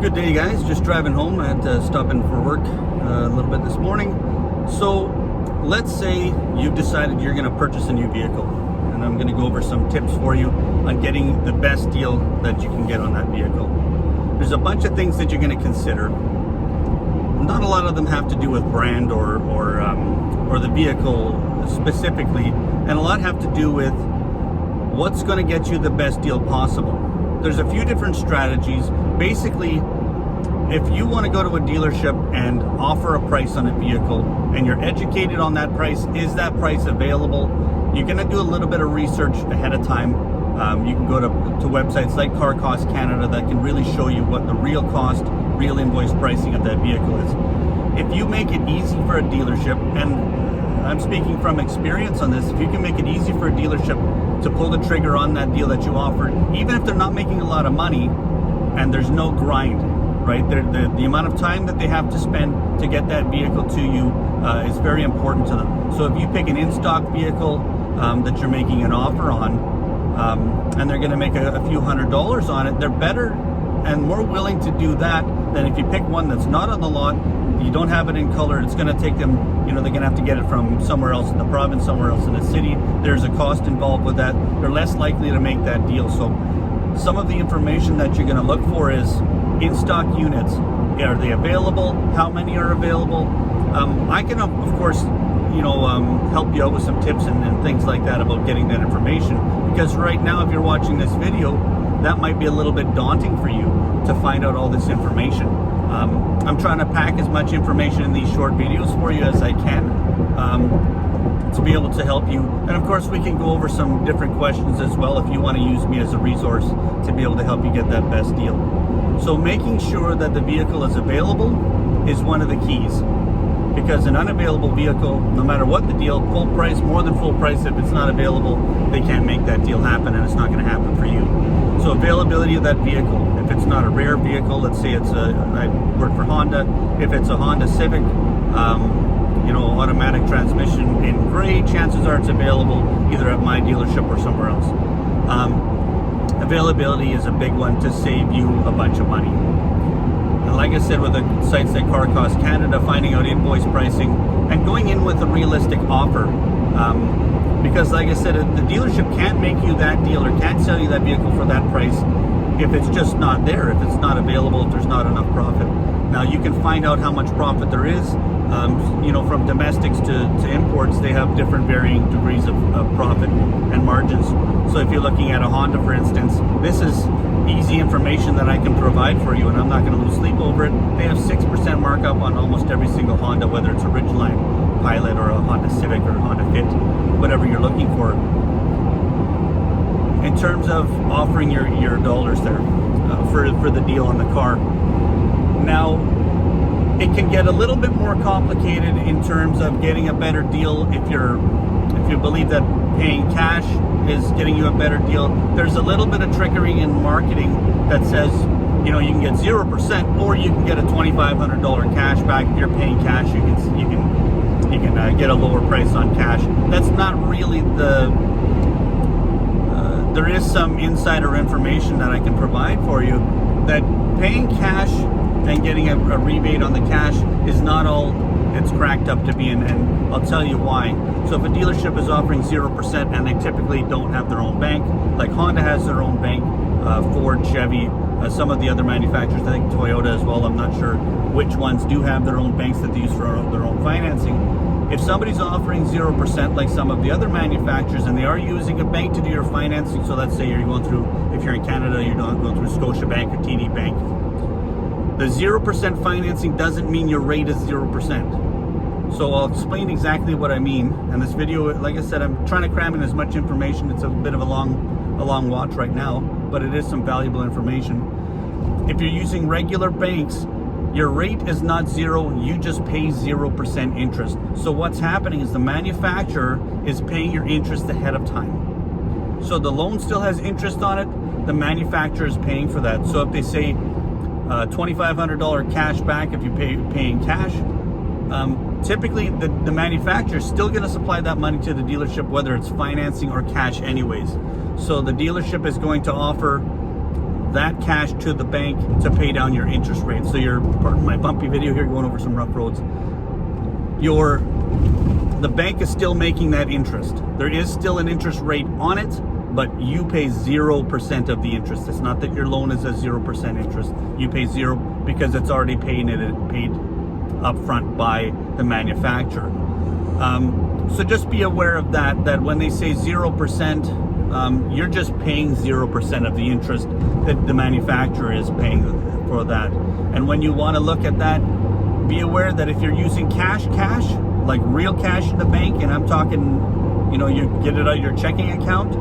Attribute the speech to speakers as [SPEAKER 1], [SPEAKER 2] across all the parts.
[SPEAKER 1] Good day, guys. Just driving home. I had to stop in for work a little bit this morning. So let's say you've decided you're going to purchase a new vehicle, and I'm going to go over some tips for you on getting the best deal that you can get on that vehicle. There's a bunch of things that you're going to consider. Not a lot of them have to do with brand or the vehicle specifically, and a lot have to do with what's going to get you the best deal possible. There's a few different strategies. Basically, if you want to go to a dealership and offer a price on a vehicle and you're educated on that price, is that price available? You're going to do a little bit of research ahead of time. You can go to websites like Car Cost Canada that can really show you what the real cost, real invoice pricing of that vehicle is. If you make it easy for a dealership, and I'm speaking from experience on this, if you can make it easy for a dealership to pull the trigger on that deal that you offered, even if they're not making a lot of money and there's no grind, right? The amount of time that they have to spend to get that vehicle to you is very important to them. So if you pick an in-stock vehicle that you're making an offer on, and they're going to make a few $100s on it, they're better and more willing to do that than if you pick one that's not on the lot, you don't have it in color. It's going to take them, they're going to have to get it from somewhere else in the province, somewhere else in the city. There's a cost involved with that. They're less likely to make that deal. So some of the information that you're going to look for is in-stock units. Are they available? How many are available? I can, of course, help you out with some tips and things like that about getting that information. Because right now, if you're watching this video, that might be a little bit daunting for you to find out all this information. I'm trying to pack as much information in these short videos for you as I can to be able to help you. And of course, we can go over some different questions as well if you want to use me as a resource to be able to help you get that best deal. So making sure that the vehicle is available is one of the keys. Because an unavailable vehicle, no matter what the deal, full price, more than full price, if it's not available, they can't make that deal happen, and it's not going to happen for you. So availability of that vehicle. If it's not a rare vehicle, let's say I work for Honda. If it's a Honda Civic, automatic transmission in gray, chances are it's available either at my dealership or somewhere else. Availability is a big one to save you a bunch of money. And like I said, with the sites like Car Cost Canada, finding out invoice pricing and going in with a realistic offer. Because like I said, the dealership can't make you that deal or can't sell you that vehicle for that price if it's just not there, if it's not available, if there's not enough profit. Now you can find out how much profit there is. From domestics to imports, they have different varying degrees of profit and margins. So if you're looking at a Honda, for instance, this is easy information that I can provide for you, and I'm not going to lose sleep over it. They have 6% markup on almost every single Honda, whether it's a Ridgeline Pilot or a Honda Civic or a Honda Fit, whatever you're looking for. In terms of offering your dollars there for the deal on the car. Now, it can get a little bit more complicated in terms of getting a better deal if you believe that paying cash is getting you a better deal. There's a little bit of trickery in marketing that says, you can get 0% or you can get a $2,500 cash back. If you're paying cash, you can get a lower price on cash. That's not really there is some insider information that I can provide for you that paying cash and getting a rebate on the cash is not all it's cracked up to be, and I'll tell you why. So if a dealership is offering 0% and they typically don't have their own bank, like Honda has their own bank, Ford, Chevy, some of the other manufacturers, I think Toyota as well, I'm not sure which ones do have their own banks that they use for their own financing. If somebody's offering 0% like some of the other manufacturers and they are using a bank to do your financing, so let's say you're going through, if you're in Canada, you're going through Scotiabank or TD Bank, the 0% financing doesn't mean your rate is 0%. So I'll explain exactly what I mean. And this video, like I said, I'm trying to cram in as much information. It's a bit of a long watch right now, but it is some valuable information. If you're using regular banks, your rate is not zero, you just pay 0% interest. So what's happening is the manufacturer is paying your interest ahead of time. So the loan still has interest on it, the manufacturer is paying for that. So if they say $2,500 cash back if you paying cash, typically the manufacturer is still going to supply that money to the dealership, whether it's financing or cash anyways. So the dealership is going to offer
[SPEAKER 2] that cash to the bank to pay down your interest rate. So pardon my bumpy video here, going over some rough roads. The bank is still making that interest. There is still an interest rate on it, but you pay 0% of the interest. It's not that your loan is at 0% interest. You pay 0 because it's already paid upfront by the manufacturer. So just be aware of that when they say 0%, you're just paying 0% of the interest that the manufacturer is paying for that. And when you want to look at that, be aware that if you're using cash, like real cash in the bank, and I'm talking, you get it out of your checking account,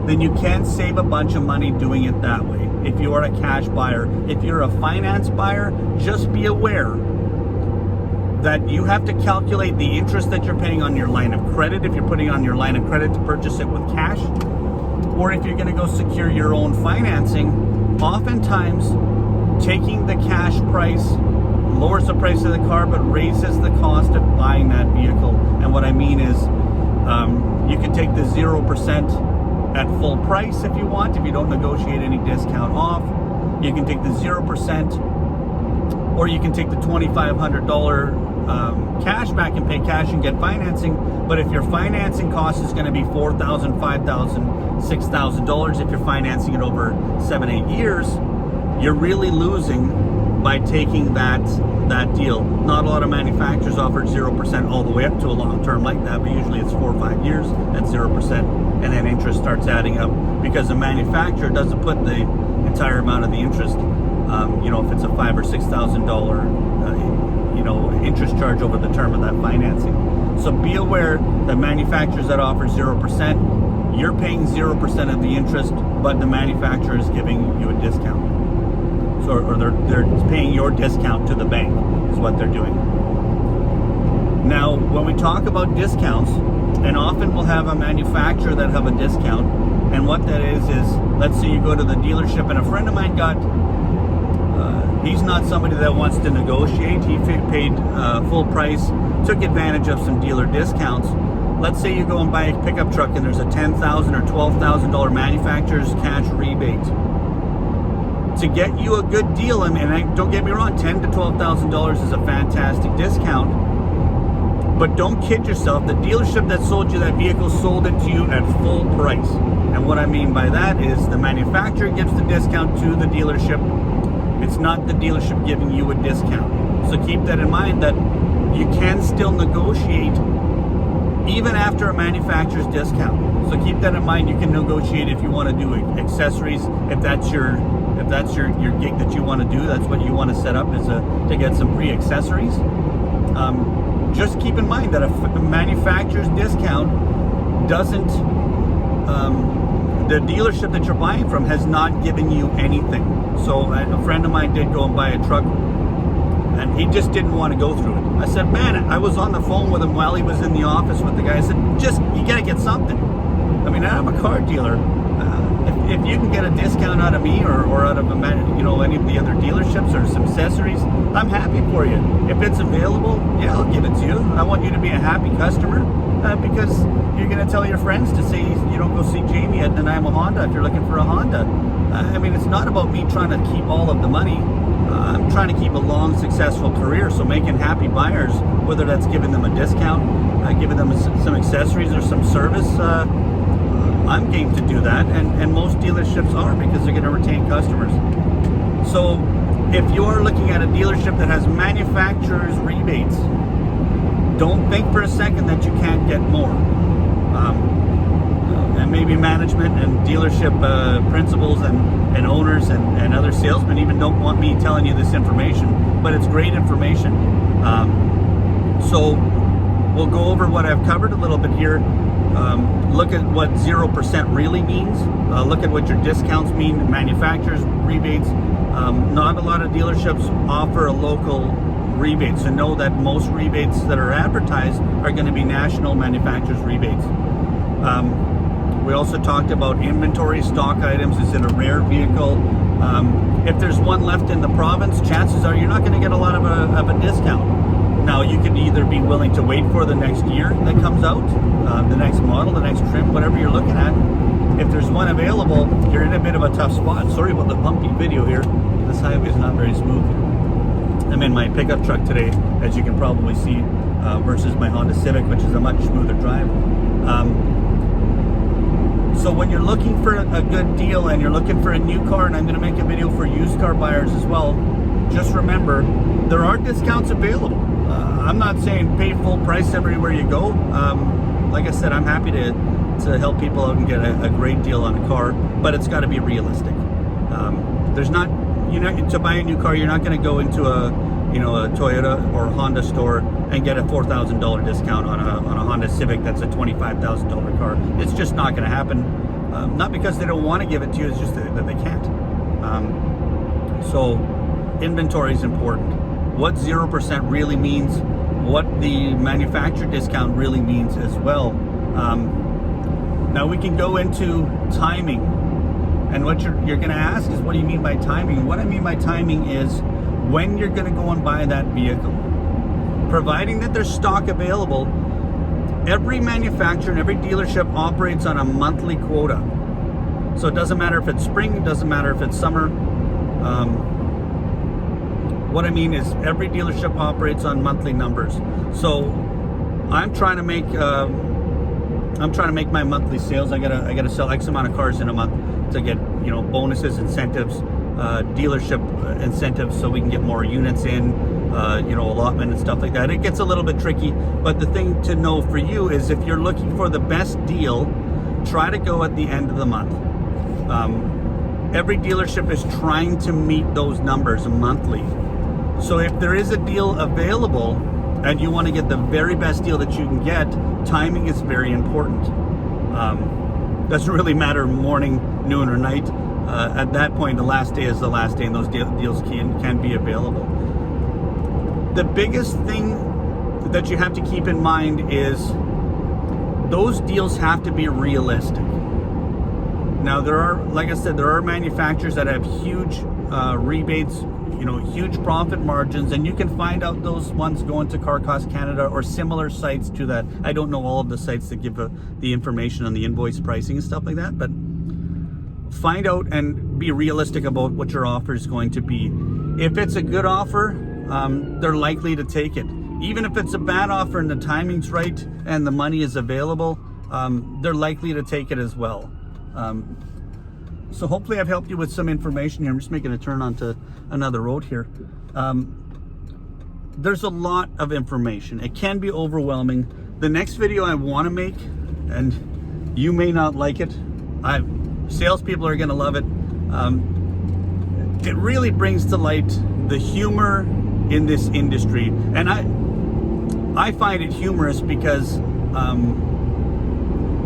[SPEAKER 2] then you can save a bunch of money doing it that way. If you are a cash buyer, if you're a finance buyer, just be aware that you have to calculate the interest that you're paying on your line of credit, if you're putting on your line of credit to purchase it with cash, or if you're going to go secure your own financing. Oftentimes, taking the cash price lowers the price of the car, but raises the cost of buying that vehicle. And what I mean is, you can take the 0% at full price if you want, if you don't negotiate any discount off. You can take the 0%, or you can take the $2,500 cash back and pay cash and get financing. But if your financing cost is going to be $4,000, $5,000, $6,000, if you're financing it over 7-8 years, you're really losing by taking that deal. Not a lot of manufacturers offer 0% all the way up to a long term like that, but usually it's 4 or 5 years at 0%, and then interest starts adding up because the manufacturer doesn't put the entire amount of the interest. If it's a $5,000 or $6,000 interest charge over the term of that financing. So be aware that manufacturers that offer 0%, you're paying 0% of the interest, but the manufacturer is giving you a discount. So, or they're paying your discount to the bank is what they're doing. Now, when we talk about discounts, and often we'll have a manufacturer that have a discount, and what that is let's say you go to the dealership, and a friend of mine he's not somebody that wants to negotiate. He paid full price, took advantage of some dealer discounts. Let's say you go and buy a pickup truck and there's a $10,000 or $12,000 manufacturer's cash rebate. To get you a good deal, and don't get me wrong, $10,000 to $12,000 is a fantastic discount, but don't kid yourself. The dealership that sold you that vehicle sold it to you at full price. And what I mean by that is the manufacturer gives the discount to the dealership. It's not the dealership giving you a discount. So keep that in mind, that you can still negotiate even after a manufacturer's discount. So keep that in mind. You can negotiate if you want to do accessories, if that's your gig that you want to do, that's what you want to set up, is to get some free accessories. Just keep in mind that a manufacturer's discount doesn't, the dealership that you're buying from has not given you anything. So a friend of mine did go and buy a truck, and he just didn't want to go through it. I said, man, I was on the phone with him while he was in the office with the guy. I said, you got to get something. I mean, I'm a car dealer. If you can get a discount out of me or out of any of the other dealerships or some accessories, I'm happy for you. If it's available, yeah, I'll give it to you. I want you to be a happy customer, because you're going to tell your friends to say you don't go see Jamie at Nanaimo Honda if you're looking for a Honda. I mean, it's not about me trying to keep all of the money. I'm trying to keep a long, successful career. So making happy buyers, whether that's giving them a discount, giving them some accessories or some service, I'm game to do that, and most dealerships are, because they're going to retain customers. So if you're looking at a dealership that has manufacturer's rebates, don't think for a second that you can't get more. And maybe management and dealership principals and owners and other salesmen even don't want me telling you this information, but it's great information. So we'll go over what I've covered a little bit here. Look at what 0% really means. Look at what your discounts mean, manufacturer's rebates. Not a lot of dealerships offer a local rebate, so know that most rebates that are advertised are going to be national manufacturer's rebates. We also talked about inventory, stock items. Is it a rare vehicle? If there's one left in the province, chances are you're not going to get a lot of a discount. Now, you could either be willing to wait for the next year that comes out, the next model, the next trim, whatever you're looking at,
[SPEAKER 1] if there's one available, you're in a bit of a tough spot. Sorry about the bumpy video here. This highway is not very smooth. I'm in my pickup truck today, as you can probably see, versus my Honda Civic, which is a much smoother drive. So when you're looking for a good deal and you're looking for a new car, and I'm going to make a video for used car buyers as well, just remember there are discounts available. I'm not saying pay full price everywhere you go. Like I said, I'm happy to help people out and get a great deal on a car, but it's got to be realistic. There's not, to buy a new car, you're not going to go into a Toyota or Honda store and get a $4,000 discount on a Honda Civic that's a $25,000 car. It's just not going to happen. Not because they don't want to give it to you, it's just that they can't. So inventory is important. What 0% really means, what the manufacturer discount really means as well. Now we can go into timing, and what you're going to ask is, what do you mean by timing? What I mean by timing is when you're going to go and buy that vehicle. Providing that there's stock available, every manufacturer and every dealership operates on a monthly quota. So it doesn't matter if it's spring, it doesn't matter if it's summer. What I mean is every dealership operates on monthly numbers. So I'm trying to make my monthly sales. I gotta sell X amount of cars in a month to get bonuses, incentives, dealership incentives, so we can get more units in, allotment and stuff like that. It gets a little bit tricky, but the thing to know for you is if you're looking for the best deal, try to go at the end of the month. Every dealership is trying to meet those numbers monthly. So if there is a deal available and you want to get the very best deal that you can get, timing is very important. Doesn't really matter morning, noon, or night. At that point, the last day is the last day, and those deals can be available. The biggest thing that you have to keep in mind is those deals have to be realistic. Now, like I said, there are manufacturers that have huge rebates, huge profit margins, and you can find out those ones going to Car Cost Canada or similar sites to that. I don't know all of the sites that give the information on the invoice pricing and stuff like that, but find out and be realistic about what your offer is going to be. If it's a good offer, they're likely to take it. Even if it's a bad offer and the timing's right and the money is available, they're likely to take it as well. So hopefully I've helped you with some information here. I'm just making a turn onto another road here. There's a lot of information. It can be overwhelming. The next video I want to make, and you may not like it, salespeople are going to love it. It really brings to light the humor in this industry, and I find it humorous because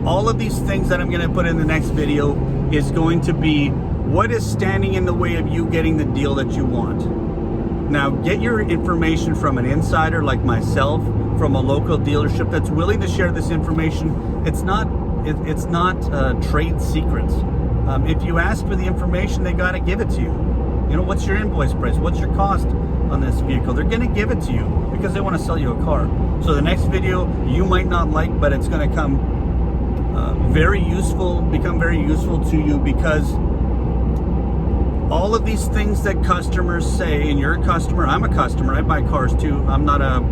[SPEAKER 1] all of these things that I'm going to put in the next video is going to be what is standing in the way of you getting the deal that you want. Now, get your information from an insider like myself, from a local dealership that's willing to share this information. It's not trade secrets. If you ask for the information, they got to give it to you. What's your invoice price? What's your cost on this vehicle? They're going to give it to you because they want to sell you a car. So the next video you might not like, but it's going to become very useful to you, because all of these things that customers say, and you're a customer, I'm a customer, I buy cars too. I'm not a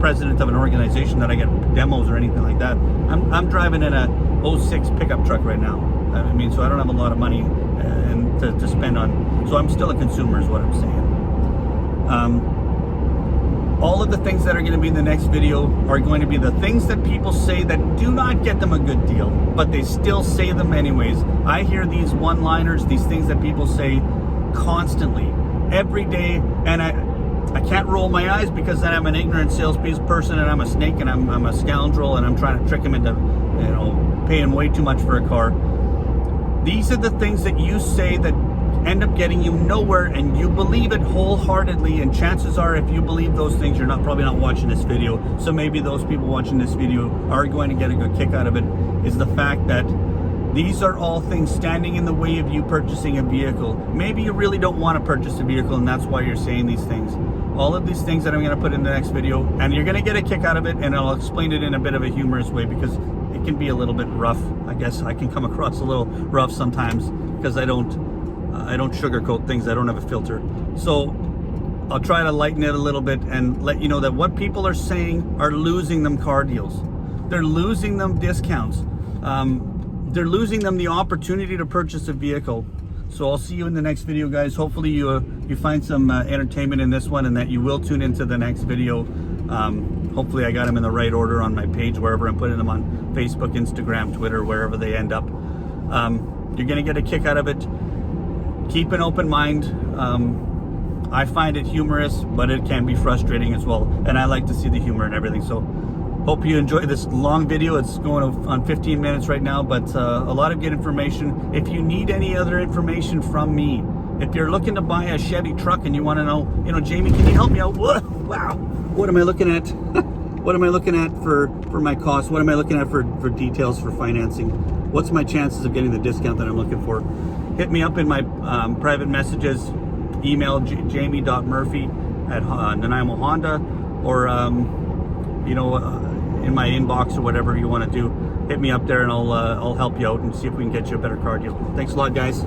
[SPEAKER 1] president of an organization that I get demos or anything like that. I'm driving in a 06 pickup truck right now. So I don't have a lot of money to spend on. So I'm still a consumer is what I'm saying. All of the things that are going to be in the next video are going to be the things that people say that do not get them a good deal, but they still say them anyways. I hear these one-liners, these things that people say constantly, every day, and I can't roll my eyes because then I'm an ignorant salesperson and I'm a snake and I'm a scoundrel and I'm trying to trick them into paying way too much for a car. These are the things that you say that end up getting you nowhere, and you believe it wholeheartedly, and chances are if you believe those things, you're probably not watching this video. So maybe those people watching this video are going to get a good kick out of it, is the fact that these are all things standing in the way of you purchasing a vehicle. Maybe you really don't want to purchase a vehicle, and that's why you're saying these things. All of these things that I'm going to put in the next video, and you're going to get a kick out of it, and I'll explain it in a bit of a humorous way because it can be a little bit rough, I I guess I can come across a little rough sometimes because I don't sugarcoat things. I don't have a filter. So I'll try to lighten it a little bit and let you know that what people are saying are losing them car deals. They're losing them discounts. They're losing them the opportunity to purchase a vehicle. So I'll see you in the next video, guys. Hopefully you find some entertainment in this one and that you will tune into the next video. Hopefully I got them in the right order on my page, wherever I'm putting them on Facebook, Instagram, Twitter, wherever they end up. You're gonna get a kick out of it. Keep an open mind. I find it humorous, but it can be frustrating as well. And I like to see the humor and everything. So hope you enjoy this long video. It's going on 15 minutes right now, but a lot of good information. If you need any other information from me, if you're looking to buy a Chevy truck and you want to know, Jamie, can you help me out? Whoa, wow, what am I looking at? What am I looking at for my costs? What am I looking at for details for financing? What's my chances of getting the discount that I'm looking for? Hit me up in my private messages. Email jamie.murphy@Nanaimo Honda, or in my inbox or whatever you want to do. Hit me up there and I'll help you out and see if we can get you a better car deal. Thanks a lot, guys.